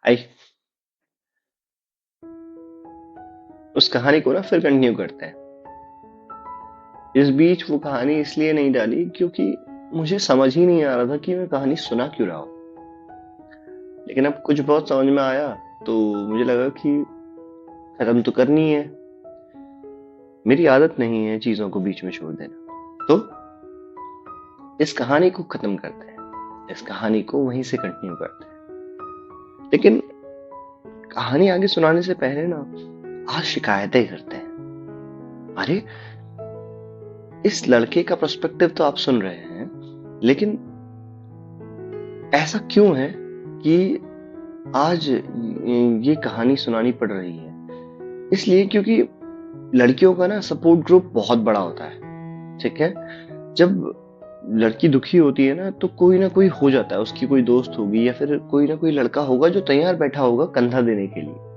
आई उस कहानी को ना फिर कंटिन्यू करते हैं। इस बीच वो कहानी इसलिए नहीं डाली क्योंकि मुझे समझ ही नहीं आ रहा था कि मैं कहानी सुना क्यों रहा हूँ। लेकिन अब कुछ बहुत समझ में आया, तो मुझे लगा कि खत्म तो करनी है। मेरी आदत नहीं है चीजों को बीच में छोड़ देना। तो इस कहानी को खत्म करते हैं, इस कहानी को वहीं से कंटिन्यू करते हैं। लेकिन कहानी आगे सुनाने से पहले ना आज शिकायतें करते हैं। अरे, इस लड़के का पर्सपेक्टिव तो आप सुन रहे हैं, लेकिन ऐसा क्यों है कि आज ये कहानी सुनानी पड़ रही है? इसलिए क्योंकि लड़कियों का ना सपोर्ट ग्रुप बहुत बड़ा होता है। ठीक है, जब लड़की दुखी होती है ना, तो कोई ना कोई हो जाता है, उसकी कोई दोस्त होगी या फिर कोई ना कोई लड़का होगा जो तैयार बैठा होगा कंधा देने के लिए।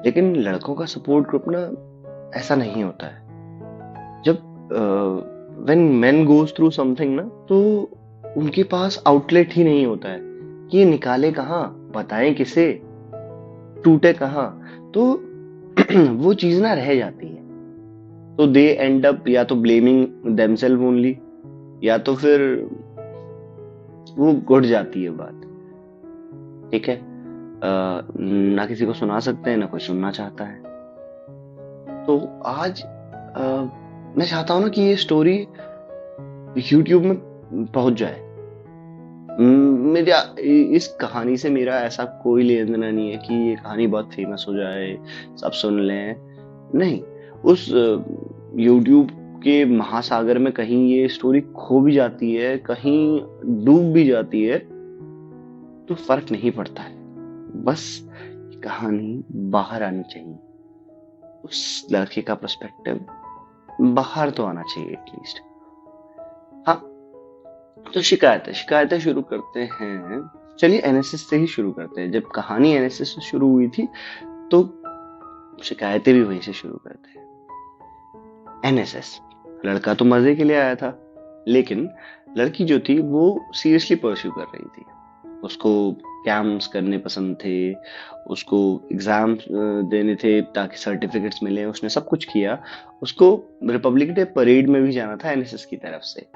लेकिन लड़कों का सपोर्ट ग्रुप ना ऐसा नहीं होता है। जब when main goes through something ना, तो उनके पास आउटलेट ही नहीं होता है कि ये निकाले कहाँ, बताएं किसे, टूटे कहाँ। तो वो चीज ना रह जाती है। तो दे एंड अप या तो ब्लेमिंग देमसेल्फ ओनली, या तो फिर वो गुड़ जाती है बात। ठीक है, ना किसी को सुना सकते हैं, ना कोई सुनना चाहता है। तो आज मैं चाहता हूं ना कि ये स्टोरी यूट्यूब में पहुंच जाए। मेरा इस कहानी से मेरा ऐसा कोई लेना देना नहीं है कि ये कहानी बहुत फेमस हो जाए, सब सुन लें। नहीं, उस यूट्यूब के महासागर में कहीं ये स्टोरी खो भी जाती है, कहीं डूब भी जाती है, तो फर्क नहीं पड़ता है। बस कहानी बाहर आनी चाहिए, उस लड़के का पर्सपेक्टिव बाहर तो आना चाहिए एटलीस्ट। हाँ, तो शिकायतें शुरू करते हैं। चलिए एनएसएस से ही शुरू करते हैं। जब कहानी एनएसएस से शुरू हुई थी, तो शिकायतें भी वहीं से शुरू करते हैं। एनएसएस, लड़का तो मजे के लिए आया था, लेकिन लड़की जो थी वो सीरियसली परस्यू कर रही थी। उसको कैंप्स करने पसंद थे, उसको एग्जाम देने थे ताकि सर्टिफिकेट्स मिले, उसने सब कुछ किया। उसको रिपब्लिक डे परेड में भी जाना था एनएसएस की तरफ से।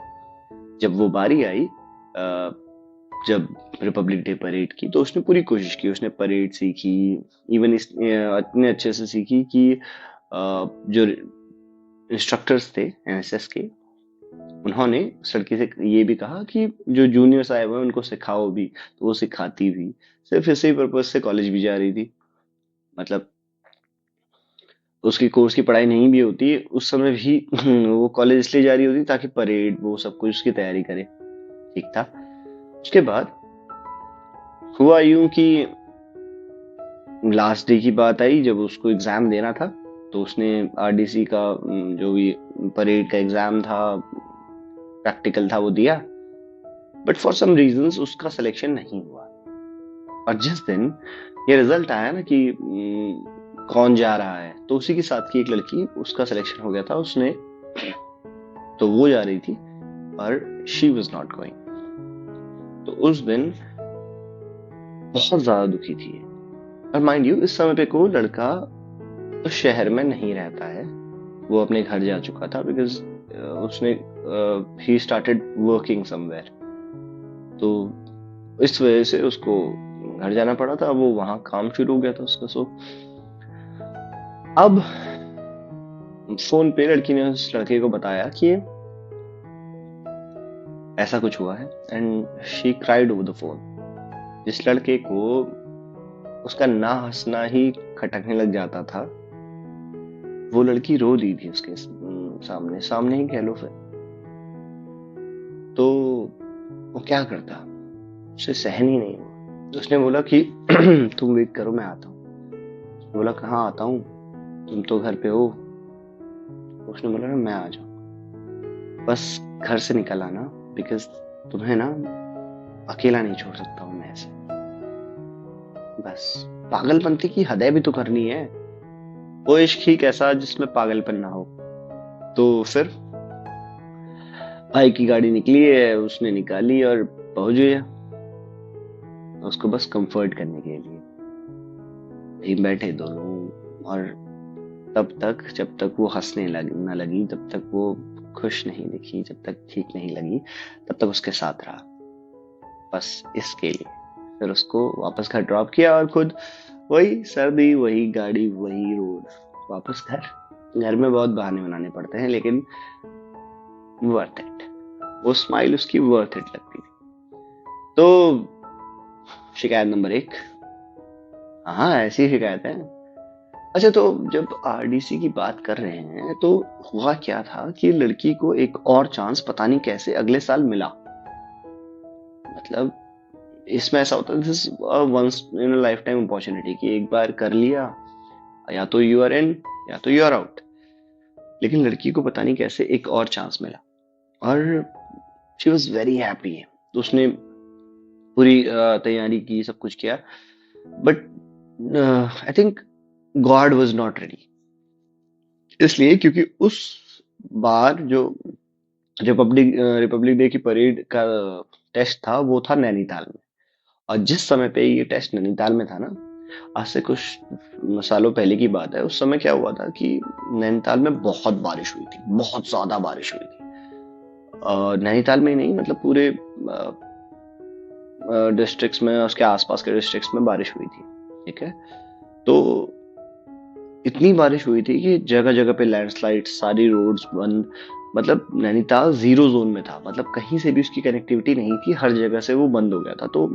जब वो बारी आई, जब रिपब्लिक डे परेड की, तो उसने पूरी कोशिश की, उसने परेड सीखी। इवन इतने अच्छे से सीखी कि जो इंस्ट्रक्टर्स थे एनएसएस के, उन्होंने उस लड़की से ये भी कहा कि जो जूनियर्स आए हुए हैं उनको सिखाओ भी, तो वो सिखाती भी। सिर्फ इसी पर्पज से कॉलेज भी जा रही थी। मतलब उसकी कोर्स की पढ़ाई नहीं भी होती उस समय भी वो कॉलेज इसलिए जा रही होती ताकि परेड वो सब कुछ उसकी तैयारी करे। ठीक था। उसके बाद हुआ यूं कि लास्ट डे की बात आई, जब उसको एग्जाम देना था, तो उसने आरडीसी का जो भी परेड का एग्जाम था, प्रैक्टिकल था, वो दिया। बट फॉर सम रीजंस उसका सिलेक्शन नहीं हुआ। और जिस दिन ये रिजल्ट आया ना कि कौन जा रहा है, तो उसी के साथ की एक लड़की, उसका सिलेक्शन हो गया था, उसने, तो वो जा रही थी और शी वॉज नॉट गोइंग। तो उस दिन बहुत ज्यादा दुखी थी। और माइंड यू, इस समय पे को लड़का तो शहर में नहीं रहता है, वो अपने घर जा चुका था, बिकॉज उसने ही स्टार्टेड वर्किंग समवेयर। तो इस वजह से उसको घर जाना पड़ा था, वो वहां काम शुरू हो गया था उसका। सो अब फोन पे लड़की ने उस लड़के को बताया कि ऐसा कुछ हुआ है, and she cried over the phone. जिस लड़के को उसका ना हंसना ही खटकने लग जाता था, वो लड़की रो दी थी उसके सामने सामने ही कह लो फिर। तो वो क्या करता, उसे सहन ही नहीं हुआ। तो उसने बोला कि तुम वेट करो, मैं आता हूँ। बोला कहाँ आता हूँ, तुम तो घर पे हो। उसने बोला ना मैं आ जाऊँ, बस घर से निकल आना, बिकॉज तुम्हें ना अकेला नहीं छोड़ सकता हूँ मैं ऐसे। बस पागलपंती की हदें भी तो करनी है। वो इश्क ही कैसा जिसमें पागलपन ना हो। तो फिर भाई की गाड़ी निकली है, उसने निकाली और पहुंच गया। उसको बस कंफर्ट करने के लिए। वहीं बैठे दोनों, और तब तक जब तक वो हंसने न लगी, तब तक वो खुश नहीं दिखी, जब तक ठीक नहीं लगी, तब तक उसके साथ रहा, बस इसके लिए। फिर उसको वापस घर ड्रॉप किया और खुद वही सर्दी, वही गाड़ी, वही रोड, वापस घर। घर में बहुत बहाने बनाने पड़ते हैं, लेकिन वर्थ इट। वो स्माइल उसकी वर्थ इट लगती थी। तो शिकायत नंबर 1, हाँ ऐसी शिकायत है। अच्छा, तो जब आरडीसी की बात कर रहे हैं, तो हुआ क्या था कि लड़की को एक और चांस पता नहीं कैसे अगले साल मिला। मतलब इसमें ऐसा होता है, this once in a lifetime opportunity, कि एक बार कर लिया, या तो यू आर इन या तो यू आर आउट। लेकिन लड़की को पता नहीं कैसे एक और चांस मिला, और शी वॉज वेरी हैप्पी। तो उसने पूरी तैयारी की, सब कुछ किया, but I think God was not ready. इसलिए क्योंकि उस बार जो रिपब्लिक डे की परेड का टेस्ट था, वो था नैनीताल में। और जिस समय पे ये टेस्ट नैनीताल में था ना, आज से कुछ सालों पहले की बात है, उस समय क्या हुआ था कि नैनीताल में बहुत बारिश हुई थी, बहुत ज्यादा बारिश हुई थी। नैनीताल में ही नहीं, मतलब पूरे डिस्ट्रिक्ट्स में, उसके आसपास के डिस्ट्रिक्ट्स में बारिश हुई थी। ठीक है, तो इतनी बारिश हुई थी कि जगह जगह पे लैंडस्लाइड, सारी रोड्स बंद। मतलब नैनीताल 0 जोन में था, मतलब कहीं से भी उसकी कनेक्टिविटी नहीं थी, हर जगह से वो बंद हो गया था। तो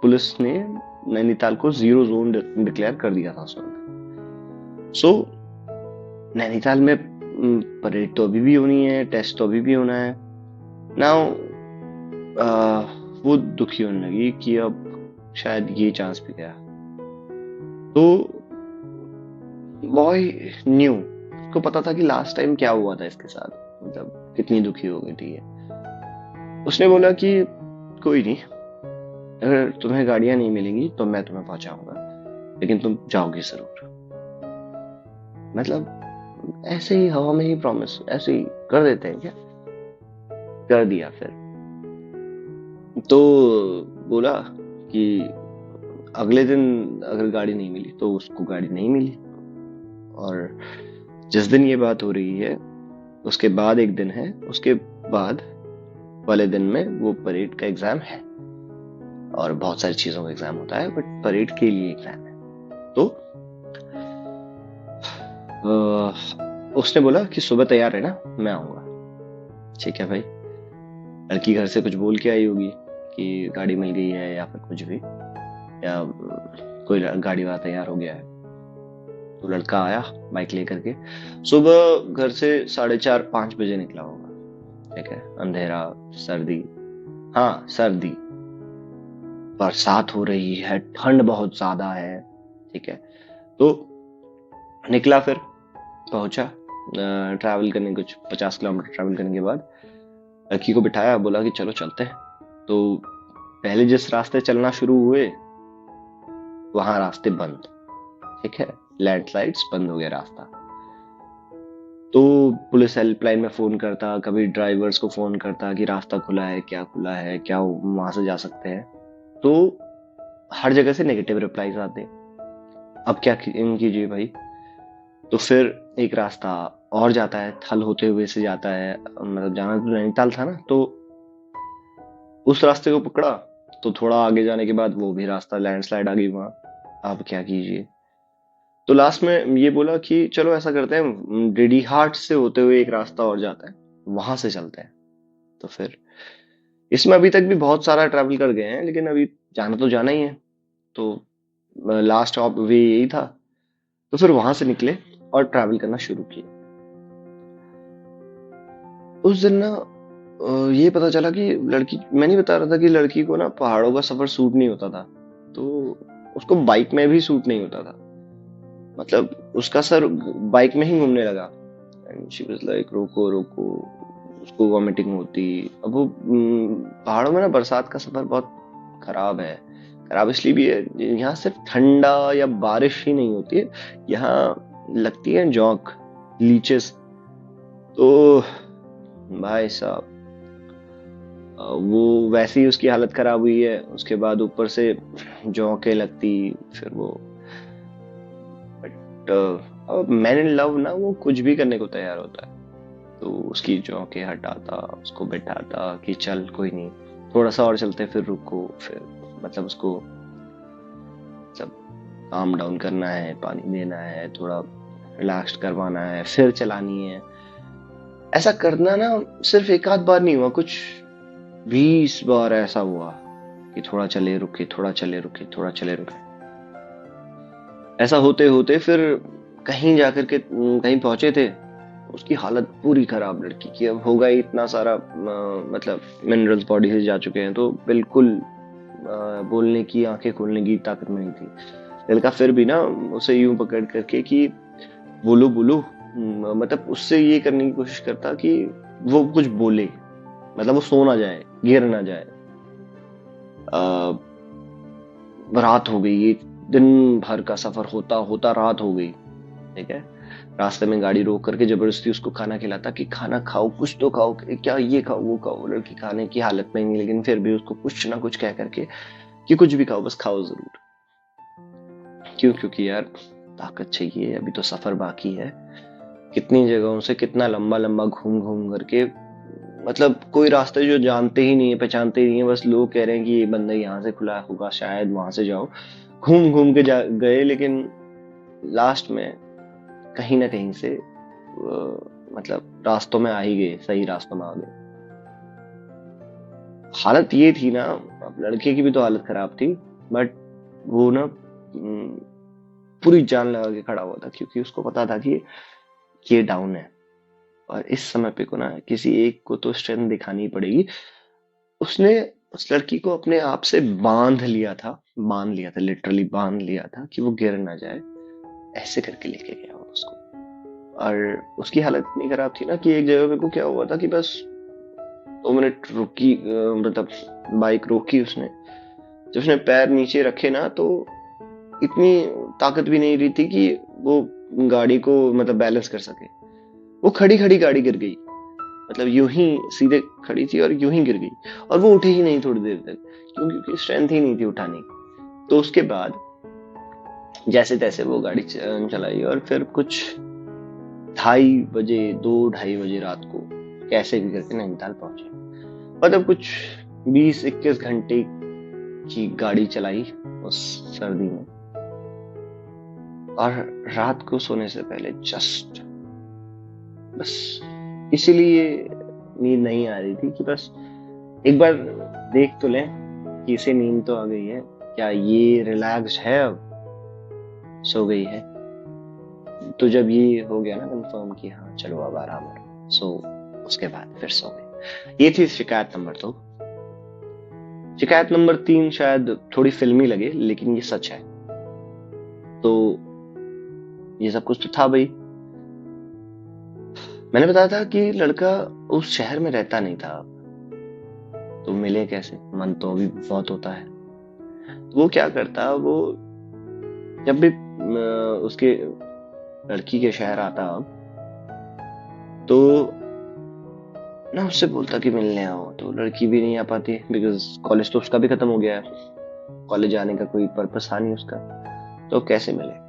पुलिस ने नैनीताल को 0 जोन डिक्लेयर कर दिया था उस वक्त। सो नैनीताल में परेड तो अभी भी होनी है, टेस्ट तो अभी भी होना है। नाउ वो दुखी होने लगी कि अब शायद ये चांस भी गया। तो बॉय न्यू, उसको पता था कि लास्ट टाइम क्या हुआ था इसके साथ, मतलब कितनी दुखी हो गई थी ये। उसने बोला कि कोई नहीं, अगर तुम्हें गाड़ियां नहीं मिलेंगी तो मैं तुम्हें पहुंचाऊंगा, लेकिन तुम जाओगी जरूर। मतलब ऐसे ही हवा में ही प्रॉमिस ऐसे ही कर देते हैं क्या? कर दिया फिर। तो बोला कि अगले दिन अगर गाड़ी नहीं मिली तो उसको गाड़ी नहीं मिली। और जिस दिन ये बात हो रही है, उसके बाद एक दिन है, उसके बाद वाले दिन में वो परेड का एग्जाम है, और बहुत सारी चीजों का एग्जाम होता है, बट परेड के लिए एग्जाम है। तो उसने बोला कि सुबह तैयार है ना, मैं आऊंगा। ठीक है भाई। लड़की घर से कुछ बोल के आई होगी कि गाड़ी मिल गई है या फिर कुछ भी, या कोई गाड़ी वाला तैयार हो गया है। तो लड़का आया बाइक लेकर के, सुबह घर से 4:30-5 बजे निकला होगा। ठीक है, अंधेरा, सर्दी, हाँ सर्दी, बरसात हो रही है, ठंड बहुत ज्यादा है। ठीक है, तो निकला, फिर पहुंचा। ट्रैवल करने, कुछ 50 किलोमीटर ट्रैवल करने के बाद लड़की को बिठाया, बोला कि चलो चलते हैं। तो पहले जिस रास्ते चलना शुरू हुए, वहां रास्ते बंद। ठीक है, लैंडस्लाइड्स, बंद हो गया रास्ता। तो पुलिस हेल्पलाइन में फोन करता, कभी ड्राइवर्स को फोन करता कि रास्ता खुला है, क्या खुला है, क्या वहां से जा सकते हैं। तो हर जगह से नेगेटिव रिप्लाईज आते। अब क्या कीजिए भाई? तो फिर एक रास्ता और जाता है, थल होते हुए से जाता है, मतलब जाना तो नैनीताल था ना, तो उस रास्ते को पकड़ा। तो थोड़ा आगे जाने के बाद वो भी रास्ता, लैंडस्लाइड आ गई वहां। अब क्या कीजिए? तो लास्ट में ये बोला कि चलो ऐसा करते हैं, डेडी हार्ट से होते हुए एक रास्ता और जाता है, वहां से चलते हैं। तो फिर इसमें अभी तक भी बहुत सारा ट्रैवल कर गए हैं, लेकिन अभी जाना तो जाना ही है। तो लास्ट ऑप वे यही था। तो फिर वहां से निकले और ट्रैवल करना शुरू किया। उस दिन ना ये पता चला कि लड़की, मैं नहीं बता रहा था कि लड़की को ना पहाड़ों का सफर सूट नहीं होता था, तो उसको बाइक में भी सूट नहीं होता था। मतलब उसका सर बाइक में ही घूमने लगा, एंड शी वाज लाइक रोको रोको, उसको वॉमिटिंग होती। अब वो पहाड़ों में ना बरसात का सफर बहुत खराब है। खराब इसलिए भी है, यहाँ सिर्फ ठंडा या बारिश ही नहीं होती है, यहाँ लगती है जौंक, लीचेस। तो भाई साहब, वो वैसे ही उसकी हालत खराब हुई है, उसके बाद ऊपर से जोंके लगती, फिर वो बट मैन इन लव ना वो कुछ भी करने को तैयार होता है। तो उसकी जोंके हटाता, उसको बैठाता कि चल कोई नहीं, थोड़ा सा और चलते, फिर रुको, फिर मतलब उसको सब काम डाउन करना है, पानी देना है, थोड़ा रिलैक्स करवाना है, फिर चलानी है। ऐसा करना ना सिर्फ एक आध बार नहीं हुआ, कुछ 20 बार ऐसा हुआ कि थोड़ा चले रुके, थोड़ा चले रुके, थोड़ा चले रुके। ऐसा होते होते फिर कहीं जाकर के कहीं पहुंचे थे, उसकी हालत पूरी खराब लड़की की। अब होगा ही इतना सारा मतलब मिनरल्स बॉडी से जा चुके हैं, तो बिल्कुल बोलने की, आंखें खोलने की ताकत में नहीं थी। लड़का फिर भी ना उसे यूं पकड़ करके कि बोलो बोलो, मतलब उससे ये करने की कोशिश करता कि वो कुछ बोले, मतलब वो सो ना जाए, गिर ना जाए। आ, रात हो गई, एक दिन भर का सफर होता होता रात हो गई। ठीक है, रास्ते में गाड़ी रोक करके जबरदस्ती उसको खाना खिलाता कि खाना खाओ, कुछ तो खाओ, क्या ये खाओ वो खाओ। लड़की खाने की हालत में नहीं, लेकिन फिर भी उसको कुछ ना कुछ कह करके कि कुछ भी खाओ, बस खाओ जरूर। क्यों? क्योंकि यार ताकत चाहिए, अभी तो सफर बाकी है। कितनी जगहों से कितना लंबा लंबा घूम घूम करके, मतलब कोई रास्ते जो जानते ही नहीं है, पहचानते ही नहीं है, बस लोग कह रहे हैं कि ये बंदा यहाँ से खुला होगा, शायद वहां से जाओ। घूम घूम के गए, लेकिन लास्ट में कहीं ना कहीं से मतलब रास्तों में आ ही गए, सही रास्तों में आ गए। हालत ये थी ना, अब लड़के की भी तो हालत खराब थी, बट वो ना पूरी जान लगा के खड़ा हुआ था, क्योंकि उसको पता था कि ये डाउन है और इस समय पे को ना किसी एक को तो स्ट्रेंथ दिखानी पड़ेगी। उसने उस लड़की को अपने आप से बांध लिया था, लिटरली बांध लिया था कि वो गिर ना जाए। ऐसे करके लेके गया वो उसको। और उसकी हालत इतनी खराब थी ना कि एक जगह पे को क्या हुआ था कि बस 2 मिनट रुकी, मतलब बाइक रोकी उसने। जब उसने पैर नीचे रखे ना, तो इतनी ताकत भी नहीं रही थी कि वो गाड़ी को मतलब बैलेंस कर सके। वो खड़ी खड़ी गाड़ी गिर गई, मतलब यूं ही सीधे खड़ी थी और यूं ही गिर गई। और वो उठी ही नहीं थोड़ी देर तक, क्योंकि स्ट्रेंथ ही नहीं थी उठाने की। तो उसके बाद जैसे तैसे वो गाड़ी चलाई, और फिर कुछ 2:30 बजे, 2-2:30 बजे रात को कैसे भी करके नैनीताल पहुंचे। मतलब कुछ 20-21 घंटे की गाड़ी चलाई उस सर्दी में। और रात को सोने से पहले जस्ट बस इसीलिए नींद नहीं आ रही थी कि बस एक बार देख तो लें कि इसे नींद तो आ गई है, क्या ये रिलैक्स्ड है, अब सो गई है। तो जब ये हो गया ना कंफर्म कि हाँ चलो अब आराम करो, सो उसके बाद फिर सो गए। ये थी शिकायत नंबर 2। शिकायत नंबर 3 शायद थोड़ी फिल्मी लगे, लेकिन ये सच है। तो ये सब कुछ तो था भाई। मैंने बताया था कि लड़का उस शहर में रहता नहीं था, तो मिले कैसे, मन तो अभी बहुत होता है। तो वो क्या करता, वो जब भी उसके लड़की के शहर आता, तो ना उससे बोलता कि मिलने आओ। तो लड़की भी नहीं आ पाती, बिकॉज कॉलेज तो उसका भी खत्म हो गया है, कॉलेज जाने का कोई पर्पस था नहीं उसका, तो कैसे मिले।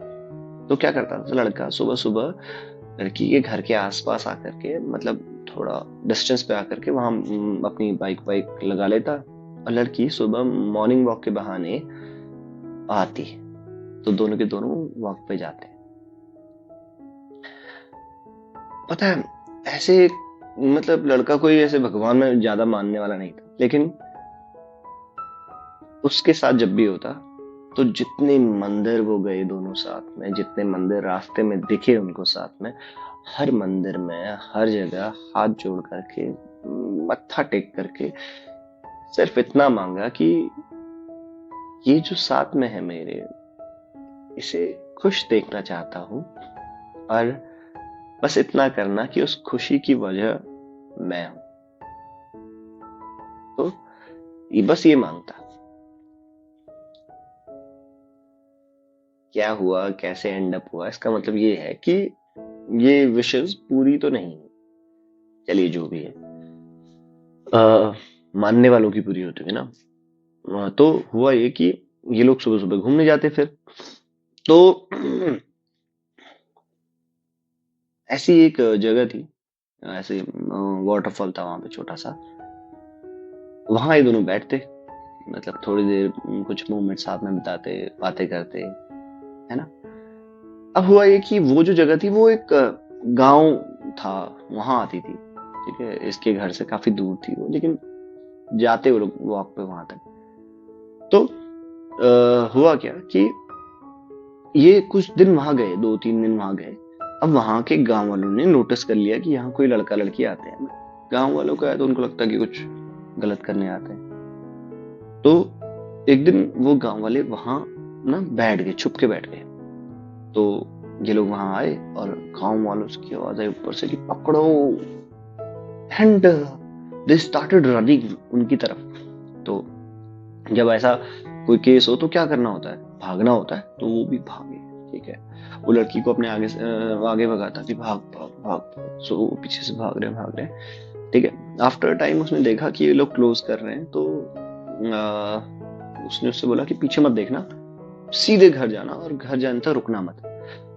तो क्या करता था लड़का, सुबह सुबह लड़की के घर के आसपास आकर के, मतलब थोड़ा डिस्टेंस पे आकर के वहां अपनी बाइक वाइक लगा लेता, और लड़की सुबह मॉर्निंग वॉक के बहाने आती, तो दोनों के दोनों वॉक पे जाते। पता है, ऐसे मतलब लड़का कोई ऐसे भगवान में ज्यादा मानने वाला नहीं था, लेकिन उसके साथ जब भी होता, तो जितने मंदिर वो गए दोनों साथ में, जितने मंदिर रास्ते में दिखे उनको साथ में, हर मंदिर में हर जगह हाथ जोड़ करके, मत्था टेक करके सिर्फ इतना मांगा कि ये जो साथ में है मेरे, इसे खुश देखना चाहता हूं, और बस इतना करना कि उस खुशी की वजह मैं हूं। तो ये बस ये मांगता। क्या हुआ, कैसे एंड अप हुआ, इसका मतलब ये है कि ये विशेष पूरी तो नहीं। चलिए जो भी है, मानने वालों की पूरी होती है ना। तो हुआ ये कि ये लोग सुबह सुबह घूमने जाते फिर। तो ऐसी एक जगह थी, ऐसे वाटरफॉल था वहां पे छोटा सा। वहां ये दोनों बैठते, मतलब थोड़ी देर कुछ मोमेंट साथ में बिताते, बातें करते, है ना। अब हुआ ये कि वो जो जगह थी वो एक गांव था, वहां आती थी। ठीक है, इसके घर से काफी दूर थी वो, लेकिन जाते वो लोग वॉक पे वहां तक। तो हुआ क्या कि ये कुछ दिन वहां गए, 2-3 दिन वहां गए। अब वहां के गांव वालों ने नोटिस कर लिया कि यहाँ कोई लड़का लड़की आते हैं। गांव वालों का है तो उनको लगता है कि कुछ गलत करने आते हैं। तो एक दिन वो गांव वाले वहां ना बैठ गए, छुप के बैठ गए। तो ये लोग वहां आए और गांव वालों की आवाज आई ऊपर से कि पकड़ो, एंड दे स्टार्टेड रनिंग उनकी तरफ। तो जब ऐसा कोई केस हो तो क्या करना होता है, भागना होता है। तो वो भी भागे। ठीक है, वो लड़की को अपने आगे आगे भगाता कि भाग भाग भाग भाग। सो वो पीछे से भाग रहे हैं। ठीक है, आफ्टर टाइम उसने देखा कि ये लोग क्लोज कर रहे हैं, तो उसने उससे बोला कि पीछे मत देखना, सीधे घर जाना और घर जाने तक रुकना मत।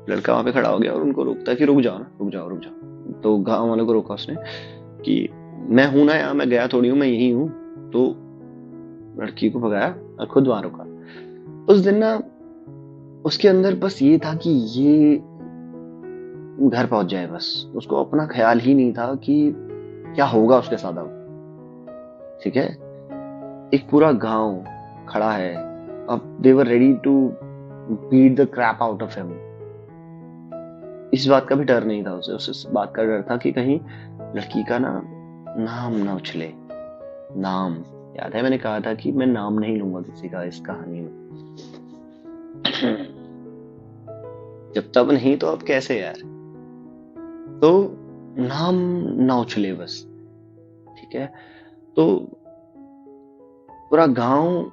लड़का वहां पे खड़ा हो गया और उनको रोकता है कि रुक जाओ ना, रुक जाओ रुक जाओ। तो गांव वालों को रोका उसने कि मैं हूं ना यहाँ, मैं गया थोड़ी हूँ, मैं यही हूँ। तो लड़की को भगाया और खुद वहां रुका। उस दिन ना उसके अंदर बस ये था कि ये घर पहुंच जाए, बस उसको अपना ख्याल ही नहीं था कि क्या होगा उसके साथ अब। ठीक है, एक पूरा गांव खड़ा है। अब they were ready to beat the crap out of him. इस बात का भी डर नहीं था उसे, उस बात का डर था कि कहीं लड़की का ना नाम ना उछले। नाम याद है, मैंने कहा था कि मैं नाम नहीं लूंगा किसी का इस कहानी में। जब तब नहीं तो अब कैसे यार। तो नाम ना उछले बस। ठीक है, तो पूरा गांव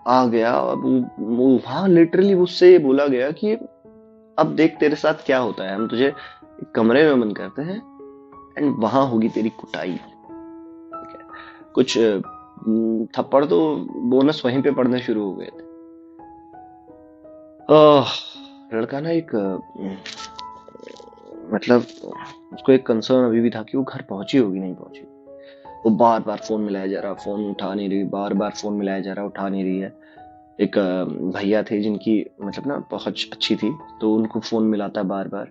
आ गया। अब वहां लिटरली उससे बोला गया कि अब देख तेरे साथ क्या होता है, हम तुझे एक कमरे में बंद करते हैं एंड वहां होगी तेरी कुटाई। ठीक है, कुछ थप्पड़ तो बोनस वहीं पे पड़ने शुरू हो गए थे। लड़का ना एक मतलब उसको एक कंसर्न अभी भी था कि वो घर पहुंची होगी नहीं पहुंची। वो बार बार फोन मिलाया जा रहा, फोन उठा नहीं रही, बार बार फोन मिलाया जा रहा, उठा नहीं रही है। एक भैया थे जिनकी मतलब ना बहुत अच्छी थी, तो उनको फोन मिलाता बार बार,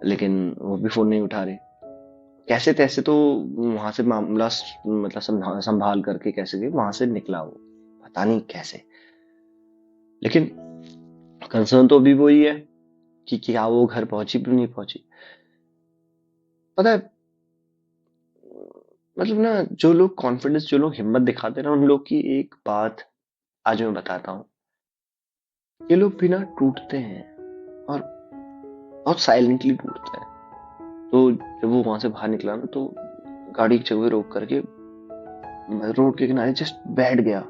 लेकिन वो भी फोन नहीं उठा रहे। कैसे तैसे तो वहां से मामला मतलब संभाल करके कैसे के वहां से निकला वो, पता नहीं कैसे। लेकिन कंसर्न तो अभी वही है कि क्या वो घर पहुंची भी नहीं पहुंची। पता है, मतलब ना जो लोग कॉन्फिडेंस, जो लोग हिम्मत दिखाते हैं ना, उन लोग की एक बात आज मैं बताता हूँ। ये लोग भी ना टूटते हैं, और बहुत साइलेंटली टूटते हैं। तो जब वो वहां से बाहर निकला ना, तो गाड़ी की जगह रोक करके रोड के किनारे जस्ट बैठ गया,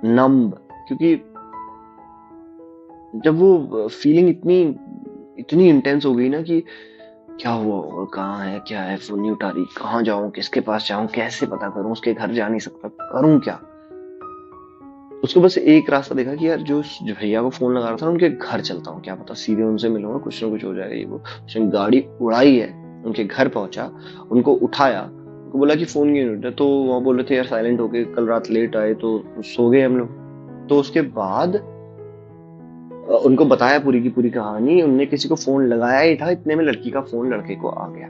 नंब। क्योंकि जब वो फीलिंग इतनी इतनी इंटेंस हो गई ना कि क्या हुआ होगा, कहाँ है, क्या है, फोन नहीं उठा रही, कहाँ जाऊं, किसके पास जाऊं, कैसे पता करूं, उसके घर जा नहीं सकता, करूं क्या। उसको बस एक रास्ता देखा कि यार जो भैया को फोन लगा रहा था उनके घर चलता हूँ, क्या पता सीधे उनसे मिलूंगा, कुछ ना कुछ हो जाएगा। ये वो उसने गाड़ी उड़ाई है, उनके घर पहुंचा, उनको उठाया, उनको बोला कि फोन क्यों नहीं उठा। तो वहां बोल रहे थे यार साइलेंट हो गए, कल रात लेट आए तो सो गए हम लोग। तो उसके बाद उनको बताया पूरी की पूरी कहानी। उनने किसी को फोन लगाया ही था, इतने में लड़की का फोन लड़के को आ गया।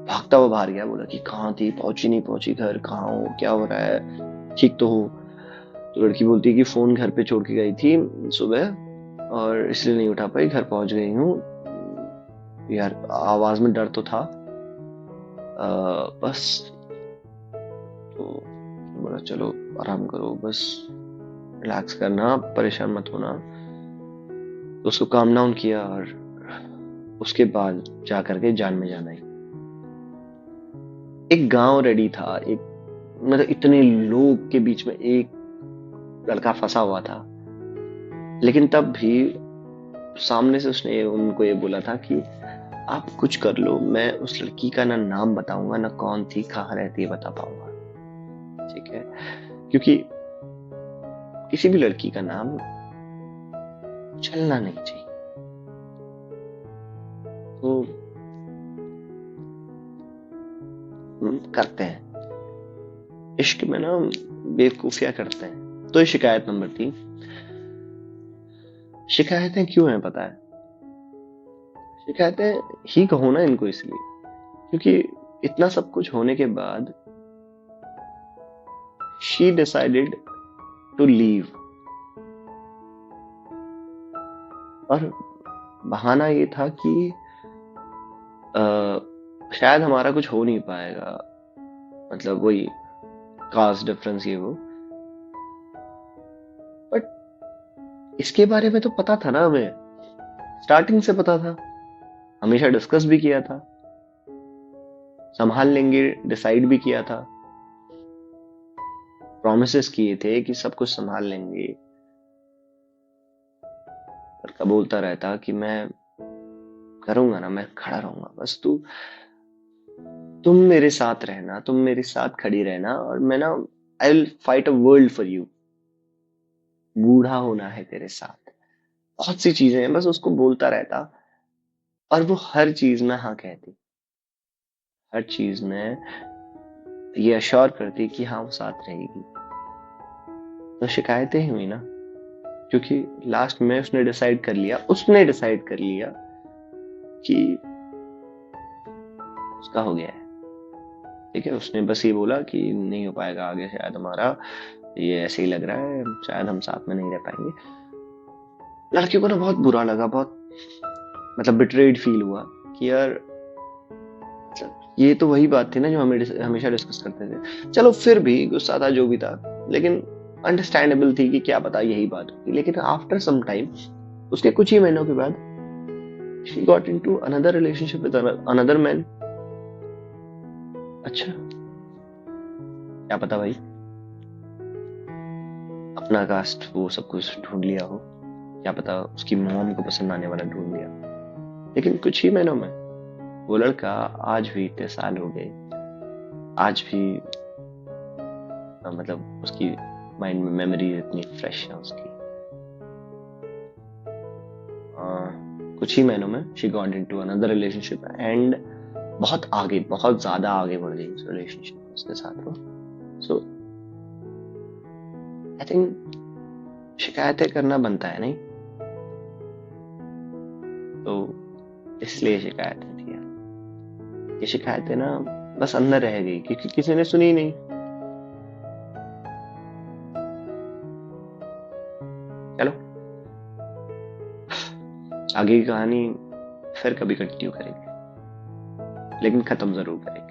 भागता हुआ बाहर गया, बोला कि कहाँ थी, पहुंची नहीं पहुंची घर, कहाँ हो, क्या हो रहा है, ठीक तो हो। तो लड़की बोलती है कि फोन घर पे छोड़ के गई थी सुबह और इसलिए नहीं उठा पाई, घर पहुंच गई हूँ। यार आवाज में डर तो था, बस। तो बोला चलो आराम करो, बस रिलैक्स करना, परेशान मत होना। तो उसको काम डाउन किया और उसके बाद जा करके जान में जान आई। एक गांव रेडी था, एक मतलब इतने लोग के बीच में एक लड़का फंसा हुआ था। लेकिन तब भी सामने से उसने उनको ये बोला था कि आप कुछ कर लो, मैं उस लड़की का ना नाम बताऊंगा, ना कौन थी, कहाँ रहती है बता पाऊंगा। ठीक है, क्योंकि किसी भी लड़की का नाम चलना नहीं चाहिए। तो करते हैं इश्क में ना, बेवकूफियां करते हैं। तो ये शिकायत नंबर 3। शिकायतें क्यों हैं पता है? शिकायतें ही कहो ना इनको, इसलिए क्योंकि इतना सब कुछ होने के बाद शी डिसाइडेड टू लीव, और बहाना ये था कि शायद हमारा कुछ हो नहीं पाएगा, मतलब वही कास्ट डिफरेंस ये वो। बट इसके बारे में तो पता था ना हमें, स्टार्टिंग से पता था, हमेशा डिस्कस भी किया था, संभाल लेंगे डिसाइड भी किया था, प्रॉमिसेस किए थे कि सब कुछ संभाल लेंगे। लड़का बोलता रहता कि मैं करूंगा ना, मैं खड़ा रहूंगा, बस तुम मेरे साथ रहना, तुम मेरे साथ खड़ी रहना, और मैं ना I will fight a world for you, बूढ़ा होना है तेरे साथ, बहुत सी चीजें हैं, बस उसको बोलता रहता। और वो हर चीज में हाँ कहती, हर चीज में ये अश्योर करती कि हाँ वो साथ रहेगी। तो शिकायतें ही हुई ना, क्योंकि लास्ट में उसने डिसाइड कर लिया कि उसका हो गया है। ठीक है, उसने बस ये बोला कि नहीं हो पाएगा आगे, शायद हमारा ये ऐसे ही लग रहा है, शायद हम साथ में नहीं रह पाएंगे। लड़की को ना बहुत बुरा लगा, बहुत मतलब बिट्रेड फील हुआ कि यार, मतलब ये तो वही बात थी ना जो हमें हमेशा डिस्कस करते थे। चलो फिर भी गुस्सा था जो भी था, लेकिन अंडरस्टैंडेबल थी कि क्या पता यही बात होती। लेकिन आफ्टर सम टाइम, उसके कुछ ही महीनों के बाद, she got into another relationship with another man. अच्छा, क्या पता भाई, अपना कास्ट वो सब कुछ ढूंढ लिया हो, क्या पता उसकी मॉम को पसंद आने वाला ढूंढ लिया। लेकिन कुछ ही महीनों में वो लड़का, आज भी इतने साल हो गए, आज भी मतलब उसकी माइंड में मेमोरी इतनी फ्रेश है उसकी। कुछ ही महीनों में she got into another relationship, and बहुत आगे, बहुत ज्यादा आगे बढ़ गई उस रिलेशनशिप में उसके साथ वो। सो आई थिंक शिकायतें करना बनता है नहीं, तो इसलिए शिकायतें थी यार। ये शिकायतें ना बस अंदर रह गई क्योंकि किसी ने सुनी नहीं। चलो आगे की कहानी फिर कभी कंटिन्यू करेंगे, लेकिन खत्म जरूर करेंगे।